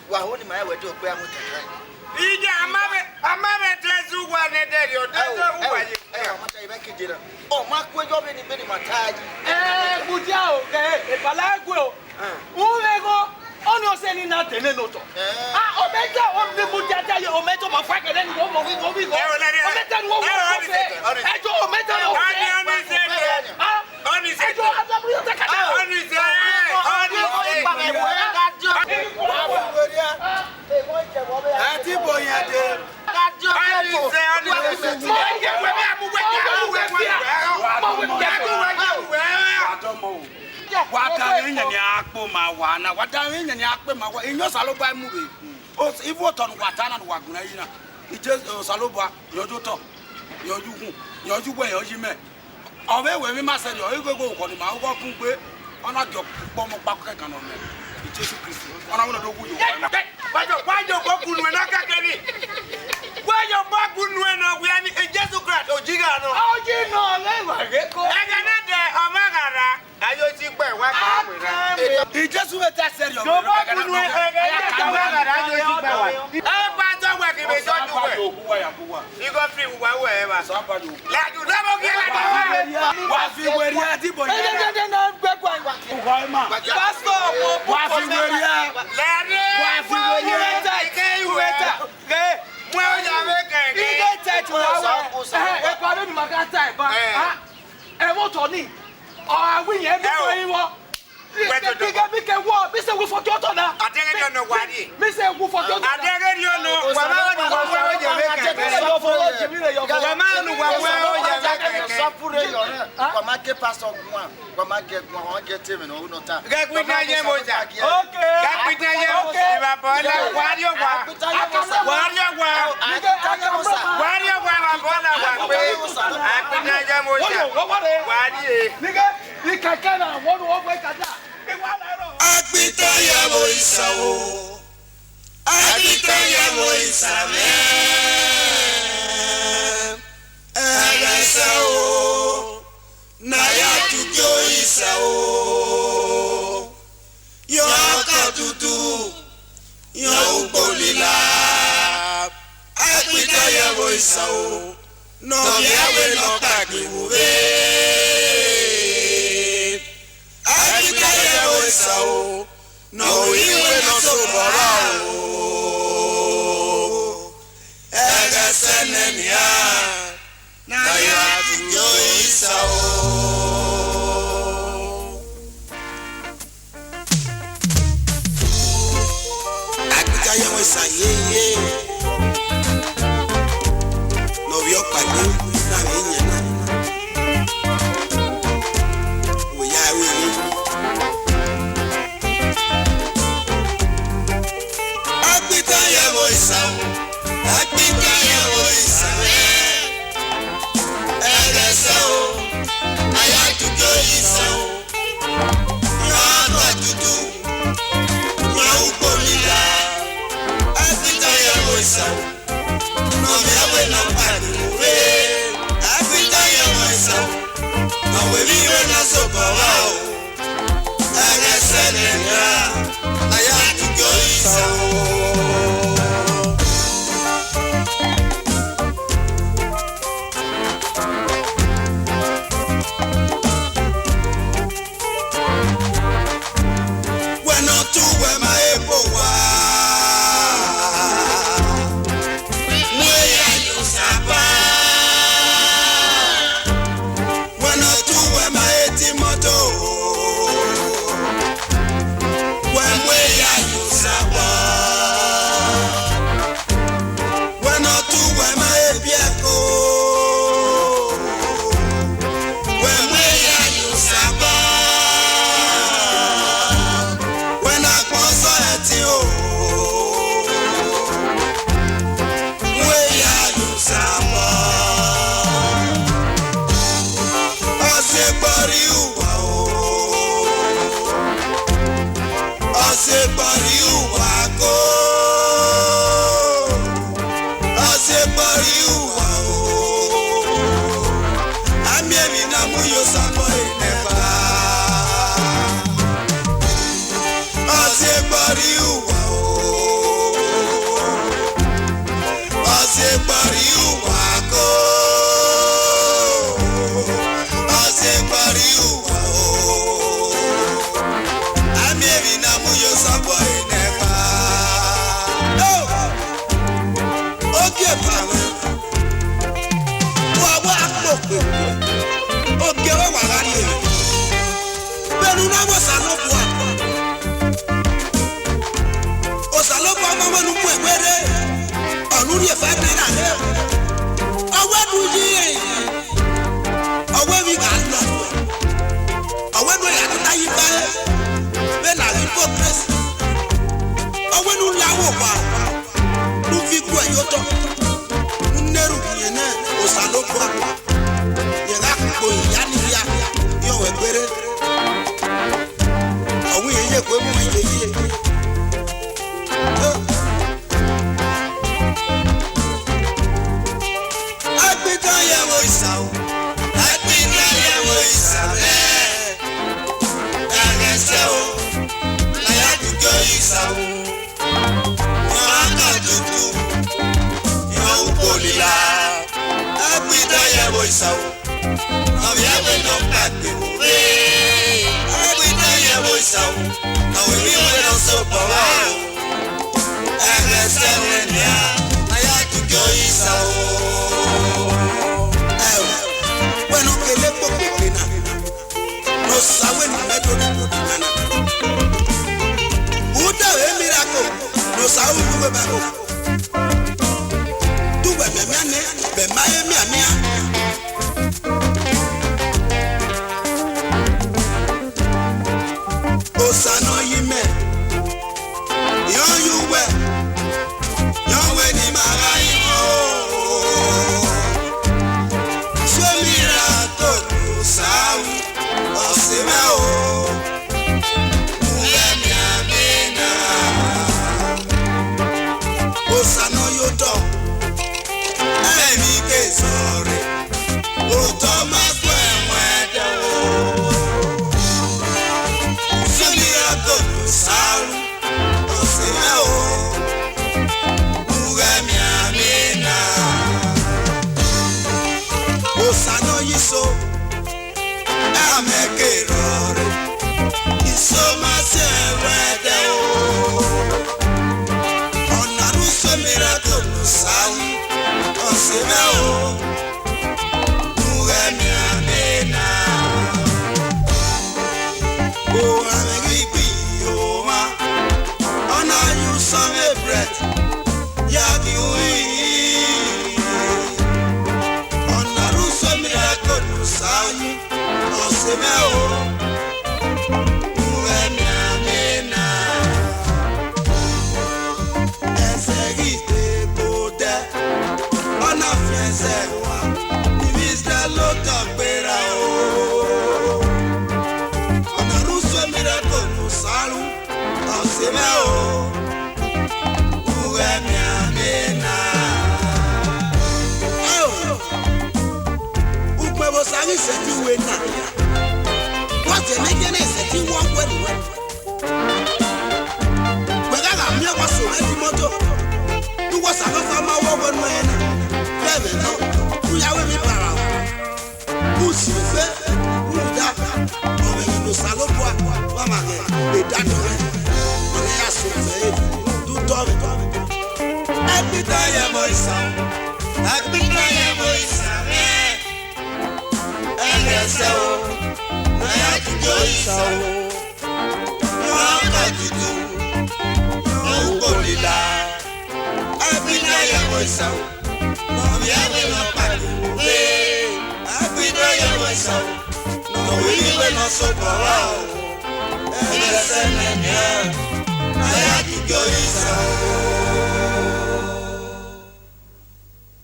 wa ho ni ma we de okwa mu kakra ije amame tezu wa ne de yo tezu wa ye ma ta ibe kejira o ma kwejo be ni mataji budia o ke bala gwe o urego oni o se ni na tene noto o meja o bi budia ta ye o mejo ma fa kele ni o mo wi o meta ni o ejo o meta ni o oni se ejo adabu yo takata oni se ati boyade Jesus Christ. Ona wona do guyo. Wajo kokunu na kakeni. Wajo bakunu na guyani Jesus Christ ojiga no. Ojiga le wa reko. Ega na de omagara ayo ti pe wa ka we. Jesus we ta serious. Do bakunu ega omagara ayo ti pe wa. E pa to wa ke be so ju we. You go free wa we ba. La ju na mo ki la. Wa fi we ri ati boy. Na gbe kwa. Pastor wa fi we ri Aikpitanyevbosa o Aikpitanyevbosa me Eresa o na ya tukyo isa o yo katutu yo ubolila Aikpitanyevbosa o no yawe no kakiwe Aikpitanyevbosa o no iwe no sobara o Eresa nenia na ya tukyo isa o Aikpitanyevbosa ye no vio padu na niña we ya we Aikpitanyevbosa Aikpitanyevbosa Eresa o aya tukyo isa o yo atutu yo ubolila Aikpitanyevbosa no yawe no padu Aikpitanyevbosa no we vive na sopara o Eresa nenia aya tukyo isa o Moto mama wenu kwere onuri e fa na ne owe duji owe mi ga lo owe no ya ta yi ba be na hypocrisy owe nu lawo pa nu fi ku eyoto neru yene osalopo ye ga ko ya ni ya yo we kwere owe ye ko mu ye ye Aikpitanyevbosa Aikpitanyevbosa Agbes ayadugoisa akadudu Johnbull Aikpitanyevbosa aviawe no pate Aikpitanyevbosa awiwe no sopawa Agbes ayadugoisa bueno que le poquena no sabe ni meto ni nana uta ve miracle no sabe ni me bago tu be me ane be mae mi amia osano yime yo yuwe yo we ni magai so I'm a girl. It's so much weather. On a russo miracle, Sally, on Simeo, Mugamina. Oh, I'm a baby, oh, on a you some bread, Yagi. Sayi osemeo uemiamina esegite bode ona fiensewa ibisda lota pera o ona ruso miracle musalu osemeo uemiamina Sari seti we na. What the nigga seti one when. But I am was so heavy motor. You was a farmer woman when. Never know. You are with me para. Pussy fe. Ruda. Oh, no salopo. Mama ge. They done it. On ya so fe. Do dog. Aikpitanyevbosa. Aikpitanyevbosa. Ayadugoisa akadudu Johnbull Aikpitanyevbosa aviawe no pate Aikpitanyevbosa awiwe no sopawa Agbes ayadugoisa